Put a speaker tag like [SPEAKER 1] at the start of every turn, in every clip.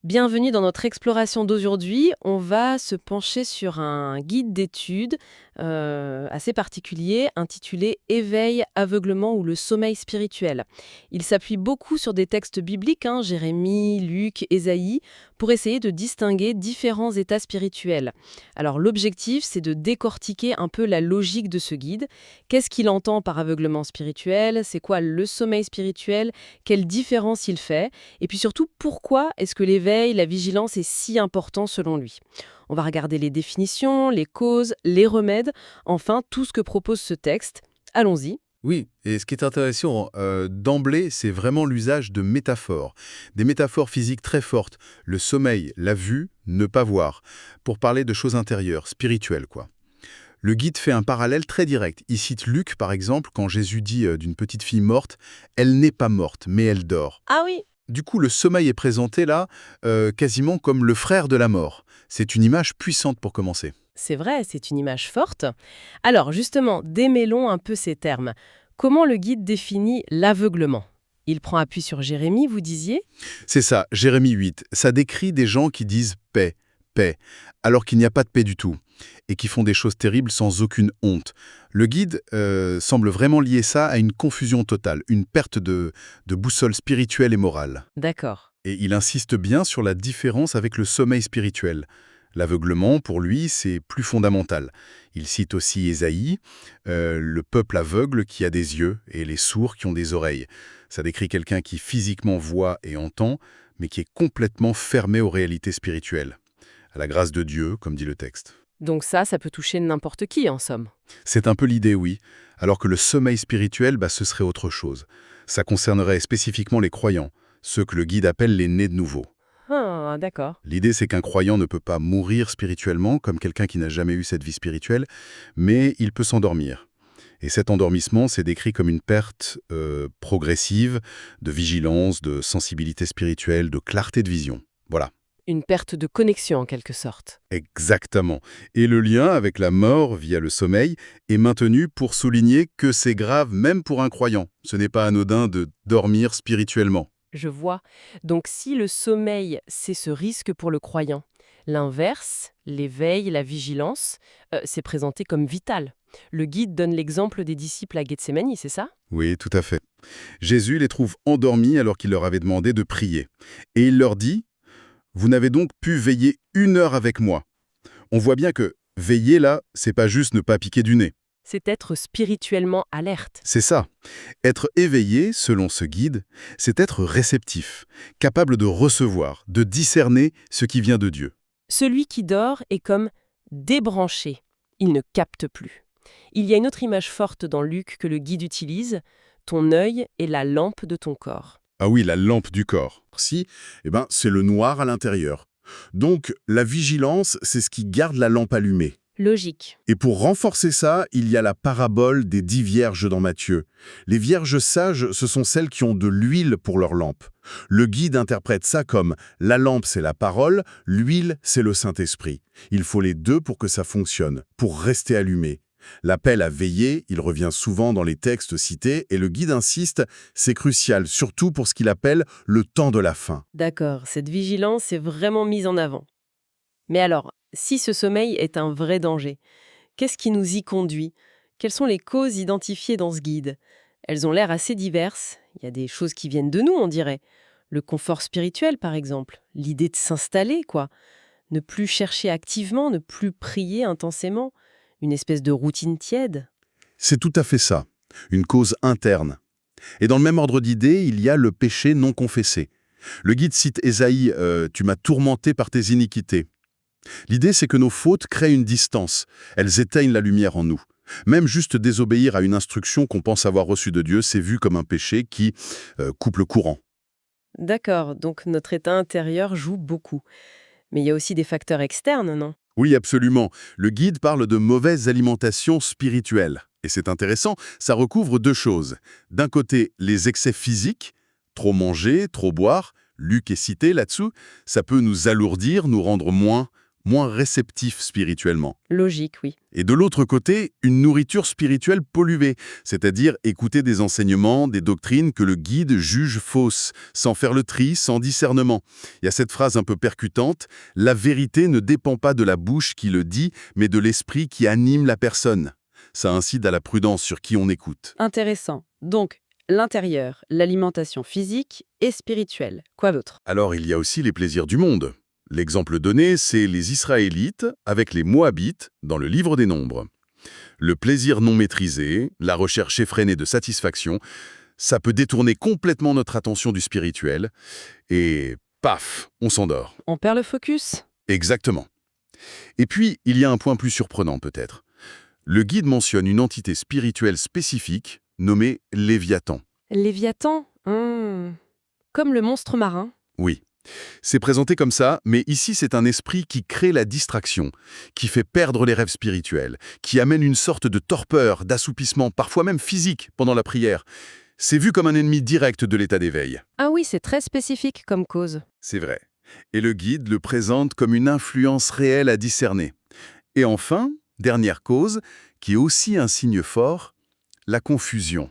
[SPEAKER 1] Bienvenue dans notre exploration d'aujourd'hui. On va se pencher sur un guide d'études assez particulier intitulé Éveil, aveuglement ou le sommeil spirituel. Il s'appuie beaucoup sur des textes bibliques, Jérémie, Luc, Ésaïe, pour essayer de distinguer différents états spirituels. Alors l'objectif, c'est de décortiquer un peu la logique de ce guide. Qu'est-ce qu'il entend par aveuglement spirituel? C'est quoi le sommeil spirituel? Quelle différence il fait? Et puis surtout, pourquoi est-ce que l'éveil, la vigilance est si important selon lui? On va regarder les définitions, les causes, les remèdes, enfin tout ce que propose ce texte. Allons-y.
[SPEAKER 2] Oui, et ce qui est intéressant d'emblée, c'est vraiment l'usage de métaphores. Des métaphores physiques très fortes. Le sommeil, la vue, ne pas voir. Pour parler de choses intérieures, spirituelles, quoi. Le guide fait un parallèle très direct. Il cite Luc, par exemple, quand Jésus dit d'une petite fille morte, « Elle n'est pas morte, mais elle dort ».
[SPEAKER 1] Ah oui.
[SPEAKER 2] Du coup, le sommeil est présenté là quasiment comme le frère de la mort. C'est une image puissante pour commencer.
[SPEAKER 1] C'est vrai, c'est une image forte. Alors justement, démêlons un peu ces termes. Comment le guide définit l'aveuglement? Il prend appui sur Jérémie, vous disiez?
[SPEAKER 2] C'est ça, Jérémie 8. Ça décrit des gens qui disent paix, paix, alors qu'il n'y a pas de paix du tout, et qui font des choses terribles sans aucune honte. Le guide semble vraiment lier ça à une confusion totale, une perte de boussole spirituelle et morale.
[SPEAKER 1] D'accord.
[SPEAKER 2] Et il insiste bien sur la différence avec le sommeil spirituel. L'aveuglement, pour lui, c'est plus fondamental. Il cite aussi Ésaïe, le peuple aveugle qui a des yeux et les sourds qui ont des oreilles. Ça décrit quelqu'un qui physiquement voit et entend, mais qui est complètement fermé aux réalités spirituelles. À la grâce de Dieu, comme dit le texte.
[SPEAKER 1] Donc ça peut toucher n'importe qui en somme.
[SPEAKER 2] C'est un peu l'idée, oui. Alors que le sommeil spirituel, ce serait autre chose. Ça concernerait spécifiquement les croyants, ceux que le guide appelle les nés de nouveau.
[SPEAKER 1] Ah, d'accord.
[SPEAKER 2] L'idée, c'est qu'un croyant ne peut pas mourir spirituellement, comme quelqu'un qui n'a jamais eu cette vie spirituelle, mais il peut s'endormir. Et cet endormissement, c'est décrit comme une perte progressive de vigilance, de sensibilité spirituelle, de clarté de vision. Voilà.
[SPEAKER 1] Une perte de connexion en quelque sorte.
[SPEAKER 2] Exactement. Et le lien avec la mort via le sommeil est maintenu pour souligner que c'est grave même pour un croyant. Ce n'est pas anodin de dormir spirituellement.
[SPEAKER 1] Je vois. Donc si le sommeil, c'est ce risque pour le croyant, l'inverse, l'éveil, la vigilance, c'est présenté comme vital. Le guide donne l'exemple des disciples à Gethsémani, c'est ça?
[SPEAKER 2] Oui, tout à fait. Jésus les trouve endormis alors qu'il leur avait demandé de prier. Et il leur dit: vous n'avez donc pu veiller 1 heure avec moi. On voit bien que veiller là, c'est pas juste ne pas piquer du nez.
[SPEAKER 1] C'est être spirituellement alerte.
[SPEAKER 2] C'est ça. Être éveillé, selon ce guide, c'est être réceptif, capable de recevoir, de discerner ce qui vient de Dieu.
[SPEAKER 1] Celui qui dort est comme débranché. Il ne capte plus. Il y a une autre image forte dans Luc que le guide utilise. Ton œil est la lampe de ton corps.
[SPEAKER 2] Ah oui, la lampe du corps.
[SPEAKER 3] Si, c'est le noir à l'intérieur. Donc, la vigilance, c'est ce qui garde la lampe allumée.
[SPEAKER 1] Logique.
[SPEAKER 3] Et pour renforcer ça, il y a la parabole des 10 vierges dans Matthieu. Les vierges sages, ce sont celles qui ont de l'huile pour leur lampe. Le guide interprète ça comme la lampe, c'est la parole, l'huile, c'est le Saint-Esprit. Il faut les deux pour que ça fonctionne, pour rester allumé. L'appel à veiller, il revient souvent dans les textes cités, et le guide insiste, c'est crucial, surtout pour ce qu'il appelle le temps de la fin.
[SPEAKER 1] D'accord, cette vigilance est vraiment mise en avant. Mais alors, si ce sommeil est un vrai danger, qu'est-ce qui nous y conduit? Quelles sont les causes identifiées dans ce guide? Elles ont l'air assez diverses. Il y a des choses qui viennent de nous, on dirait. Le confort spirituel, par exemple. L'idée de s'installer, quoi. Ne plus chercher activement, ne plus prier intensément. Une espèce de routine tiède.
[SPEAKER 3] C'est tout à fait ça, une cause interne. Et dans le même ordre d'idées, il y a le péché non confessé. Le guide cite Ésaïe, Tu m'as tourmenté par tes iniquités ». L'idée, c'est que nos fautes créent une distance. Elles éteignent la lumière en nous. Même juste désobéir à une instruction qu'on pense avoir reçue de Dieu, c'est vu comme un péché qui coupe le courant.
[SPEAKER 1] D'accord, donc notre état intérieur joue beaucoup. Mais il y a aussi des facteurs externes, non?
[SPEAKER 3] Oui, absolument. Le guide parle de mauvaise alimentation spirituelle. Et c'est intéressant, ça recouvre deux choses. D'un côté, les excès physiques, trop manger, trop boire, Luc est cité là-dessous, ça peut nous alourdir, nous rendre moins moins réceptifs spirituellement.
[SPEAKER 1] Logique, oui.
[SPEAKER 3] Et de l'autre côté, une nourriture spirituelle polluée, c'est-à-dire écouter des enseignements, des doctrines que le guide juge fausses, sans faire le tri, sans discernement. Il y a cette phrase un peu percutante, « La vérité ne dépend pas de la bouche qui le dit, mais de l'esprit qui anime la personne ». Ça incite à la prudence sur qui on écoute.
[SPEAKER 1] Intéressant. Donc, l'intérieur, l'alimentation physique et spirituelle. Quoi d'autre?
[SPEAKER 3] Alors il y a aussi les plaisirs du monde. L'exemple donné, c'est les Israélites avec les Moabites dans le livre des Nombres. Le plaisir non maîtrisé, la recherche effrénée de satisfaction, ça peut détourner complètement notre attention du spirituel et paf, on s'endort.
[SPEAKER 1] On perd le focus?
[SPEAKER 3] Exactement. Et puis, il y a un point plus surprenant peut-être. Le guide mentionne une entité spirituelle spécifique nommée Léviathan.
[SPEAKER 1] Léviathan? Comme le monstre marin?
[SPEAKER 3] Oui. C'est présenté comme ça, mais ici c'est un esprit qui crée la distraction, qui fait perdre les rêves spirituels, qui amène une sorte de torpeur, d'assoupissement, parfois même physique, pendant la prière. C'est vu comme un ennemi direct de l'état d'éveil.
[SPEAKER 1] Ah oui, c'est très spécifique comme cause.
[SPEAKER 3] C'est vrai. Et le guide le présente comme une influence réelle à discerner. Et enfin, dernière cause, qui est aussi un signe fort, la confusion.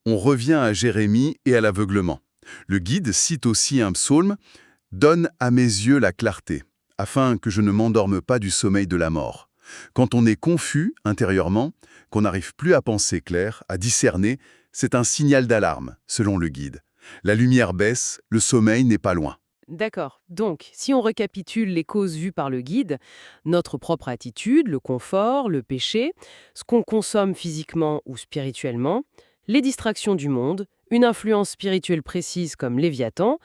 [SPEAKER 3] On revient à Jérémie et à l'aveuglement. Le guide cite aussi un psaume, « Donne à mes yeux la clarté, afin que je ne m'endorme pas du sommeil de la mort ». Quand on est confus intérieurement, qu'on n'arrive plus à penser clair, à discerner, c'est un signal d'alarme, selon le guide. La lumière baisse, le sommeil n'est pas loin.
[SPEAKER 1] D'accord. Donc, si on récapitule les causes vues par le guide, notre propre attitude, le confort, le péché, ce qu'on consomme physiquement ou spirituellement, les distractions du monde, une influence spirituelle précise comme Léviathan,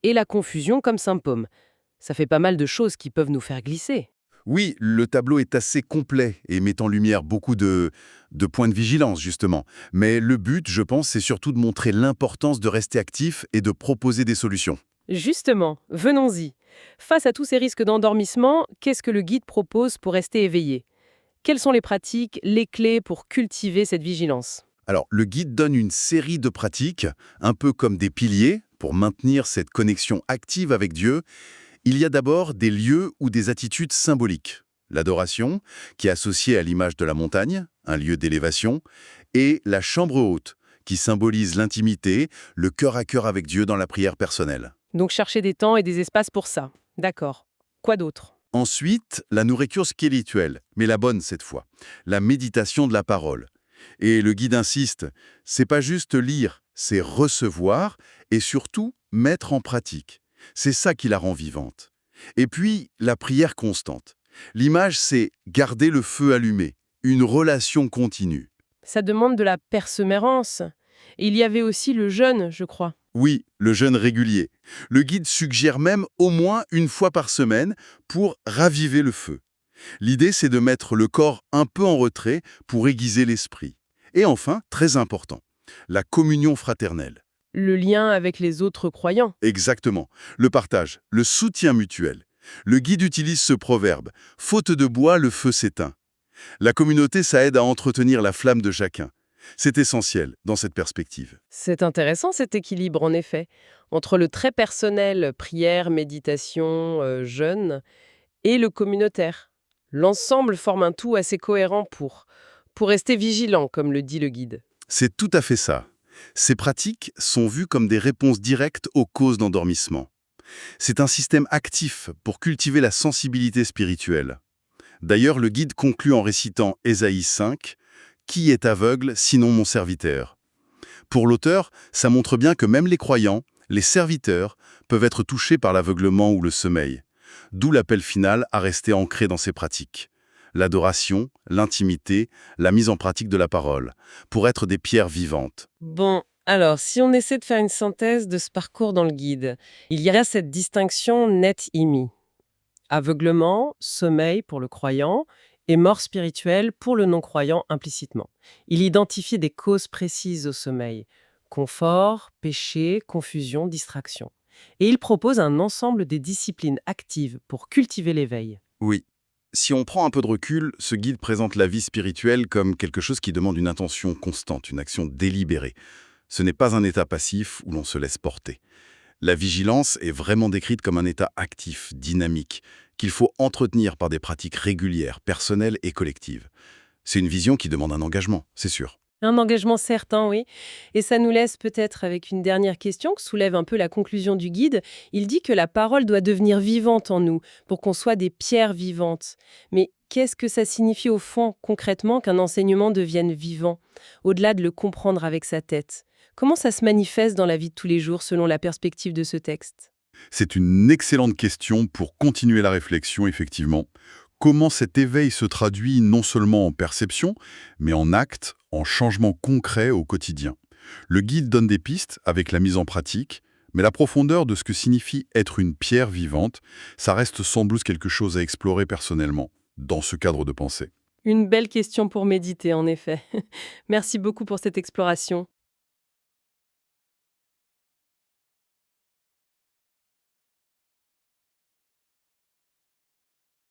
[SPEAKER 1] et la confusion comme symptôme. Ça fait pas mal de choses qui peuvent nous faire glisser.
[SPEAKER 3] Oui, le tableau est assez complet et met en lumière beaucoup de points de vigilance, justement. Mais le but, je pense, c'est surtout de montrer l'importance de rester actif et de proposer des solutions.
[SPEAKER 1] Justement, venons-y. Face à tous ces risques d'endormissement, qu'est-ce que le guide propose pour rester éveillé? Quelles sont les pratiques, les clés pour cultiver cette vigilance?
[SPEAKER 3] Alors, le guide donne une série de pratiques, un peu comme des piliers, pour maintenir cette connexion active avec Dieu. Il y a d'abord des lieux ou des attitudes symboliques. L'adoration, qui est associée à l'image de la montagne, un lieu d'élévation, et la chambre haute, qui symbolise l'intimité, le cœur à cœur avec Dieu dans la prière personnelle.
[SPEAKER 1] Donc chercher des temps et des espaces pour ça. D'accord. Quoi d'autre?
[SPEAKER 3] Ensuite, la nourriture spirituelle, mais la bonne cette fois, la méditation de la parole. Et le guide insiste, c'est pas juste lire, c'est recevoir et surtout mettre en pratique. C'est ça qui la rend vivante. Et puis, la prière constante. L'image, c'est garder le feu allumé, une relation continue.
[SPEAKER 1] Ça demande de la persévérance. Et il y avait aussi le jeûne, je crois.
[SPEAKER 3] Oui, le jeûne régulier. Le guide suggère même au moins une fois par semaine pour raviver le feu. L'idée, c'est de mettre le corps un peu en retrait pour aiguiser l'esprit. Et enfin, très important, la communion fraternelle.
[SPEAKER 1] Le lien avec les autres croyants.
[SPEAKER 3] Exactement. Le partage, le soutien mutuel. Le guide utilise ce proverbe « Faute de bois, le feu s'éteint ». La communauté, ça aide à entretenir la flamme de chacun. C'est essentiel dans cette perspective.
[SPEAKER 1] C'est intéressant cet équilibre, en effet, entre le très personnel, prière, méditation, jeûne, et le communautaire. L'ensemble forme un tout assez cohérent pour rester vigilant, comme le dit le guide.
[SPEAKER 3] C'est tout à fait ça. Ces pratiques sont vues comme des réponses directes aux causes d'endormissement. C'est un système actif pour cultiver la sensibilité spirituelle. D'ailleurs, le guide conclut en récitant Ésaïe 5, « Qui est aveugle, sinon mon serviteur ?» Pour l'auteur, ça montre bien que même les croyants, les serviteurs, peuvent être touchés par l'aveuglement ou le sommeil. D'où l'appel final à rester ancré dans ces pratiques. L'adoration, l'intimité, la mise en pratique de la parole, pour être des pierres vivantes.
[SPEAKER 1] Bon, alors, si on essaie de faire une synthèse de ce parcours dans le guide, il y a cette distinction nette IMI. Aveuglement, sommeil pour le croyant, et mort spirituelle pour le non-croyant implicitement. Il identifie des causes précises au sommeil. Confort, péché, confusion, distraction. Et il propose un ensemble des disciplines actives pour cultiver l'éveil.
[SPEAKER 3] Oui. Si on prend un peu de recul, ce guide présente la vie spirituelle comme quelque chose qui demande une attention constante, une action délibérée. Ce n'est pas un état passif où l'on se laisse porter. La vigilance est vraiment décrite comme un état actif, dynamique,
[SPEAKER 2] qu'il faut entretenir par des pratiques régulières, personnelles et collectives. C'est une vision qui demande un engagement, c'est sûr.
[SPEAKER 1] Un engagement certain, oui. Et ça nous laisse peut-être avec une dernière question que soulève un peu la conclusion du guide. Il dit que la parole doit devenir vivante en nous pour qu'on soit des pierres vivantes. Mais qu'est-ce que ça signifie au fond, concrètement, qu'un enseignement devienne vivant, au-delà de le comprendre avec sa tête? Comment ça se manifeste dans la vie de tous les jours selon la perspective de ce texte?
[SPEAKER 2] C'est une excellente question pour continuer la réflexion, effectivement. Comment cet éveil se traduit non seulement en perception, mais en actes, en changements concrets au quotidien. Le guide donne des pistes avec la mise en pratique, mais la profondeur de ce que signifie être une pierre vivante, ça reste sans doute quelque chose à explorer personnellement, dans ce cadre de pensée.
[SPEAKER 1] Une belle question pour méditer, en effet. Merci beaucoup pour cette exploration.